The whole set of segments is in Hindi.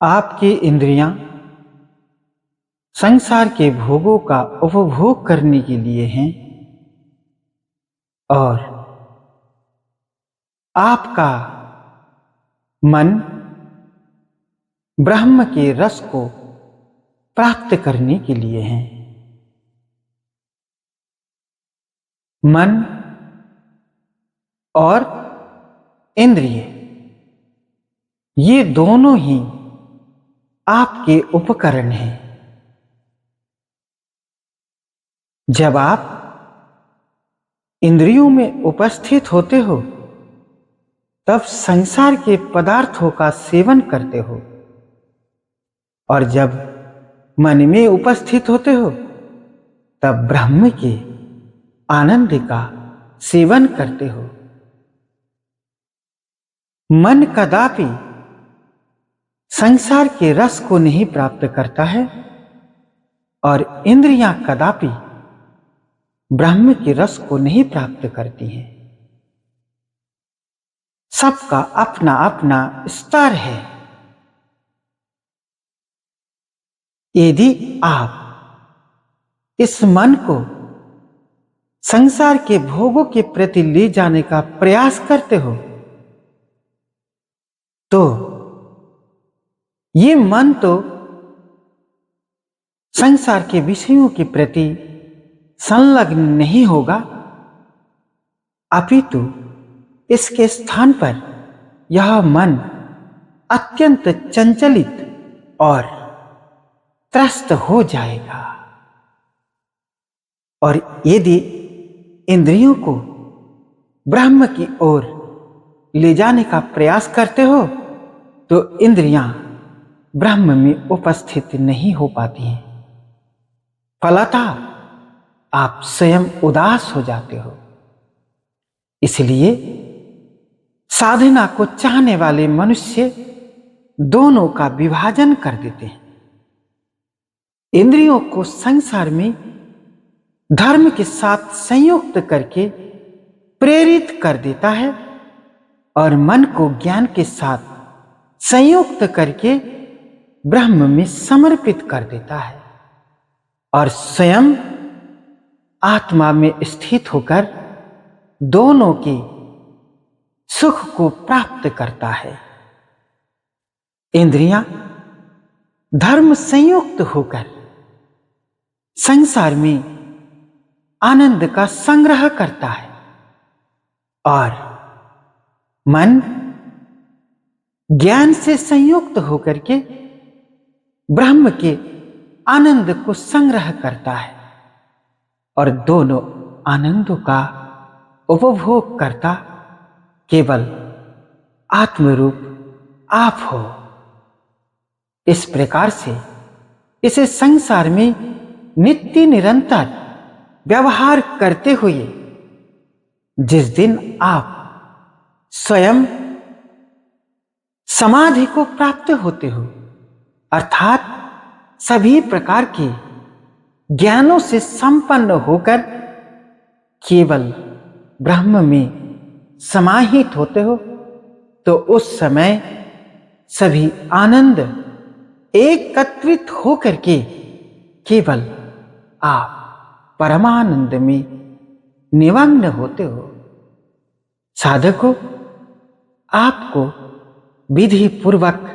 आपकी इंद्रियां संसार के भोगों का उपभोग करने के लिए हैं और आपका मन ब्रह्म के रस को प्राप्त करने के लिए है। मन और इंद्रिय ये दोनों ही आपके उपकरण हैं। जब आप इंद्रियों में उपस्थित होते हो तब संसार के पदार्थों का सेवन करते हो, और जब मन में उपस्थित होते हो तब ब्रह्म के आनंद का सेवन करते हो। मन कदापि संसार के रस को नहीं प्राप्त करता है और इंद्रियां कदापि ब्रह्म के रस को नहीं प्राप्त करती हैं। सबका अपना अपना स्तर है। यदि आप इस मन को संसार के भोगों के प्रति ले जाने का प्रयास करते हो तो ये मन तो संसार के विषयों के प्रति संलग्न नहीं होगा, अपितु इसके स्थान पर यह मन अत्यंत चंचलित और त्रस्त हो जाएगा। और यदि इंद्रियों को ब्रह्म की ओर ले जाने का प्रयास करते हो तो इंद्रियां ब्रह्म में उपस्थित नहीं हो पाती हैं। फलतः आप स्वयं उदास हो जाते हो। इसलिए साधना को चाहने वाले मनुष्य दोनों का विभाजन कर देते हैं। इंद्रियों को संसार में धर्म के साथ संयुक्त करके प्रेरित कर देता है और मन को ज्ञान के साथ संयुक्त करके ब्रह्म में समर्पित कर देता है और स्वयं आत्मा में स्थित होकर दोनों के सुख को प्राप्त करता है। इंद्रियां धर्म संयुक्त होकर संसार में आनंद का संग्रह करता है और मन ज्ञान से संयुक्त होकर के ब्रह्म के आनंद को संग्रह करता है और दोनों आनंदों का उपभोग करता केवल आत्मरूप आप हो। इस प्रकार से इसे संसार में नित्य निरंतर व्यवहार करते हुए जिस दिन आप स्वयं समाधि को प्राप्त होते हो, अर्थात सभी प्रकार के ज्ञानों से संपन्न होकर केवल ब्रह्म में समाहित होते हो, तो उस समय सभी आनंद एकत्रित होकर के केवल आप परमानंद में निमग्न होते हो। साधकों, आपको विधि पूर्वक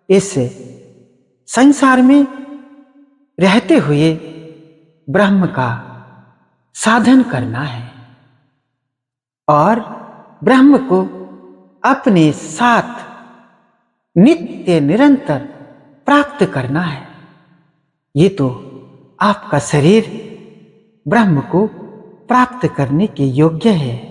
इस संसार में रहते हुए ब्रह्म का साधन करना है और ब्रह्म को अपने साथ नित्य निरंतर प्राप्त करना है। ये तो आपका शरीर ब्रह्म को प्राप्त करने के योग्य है।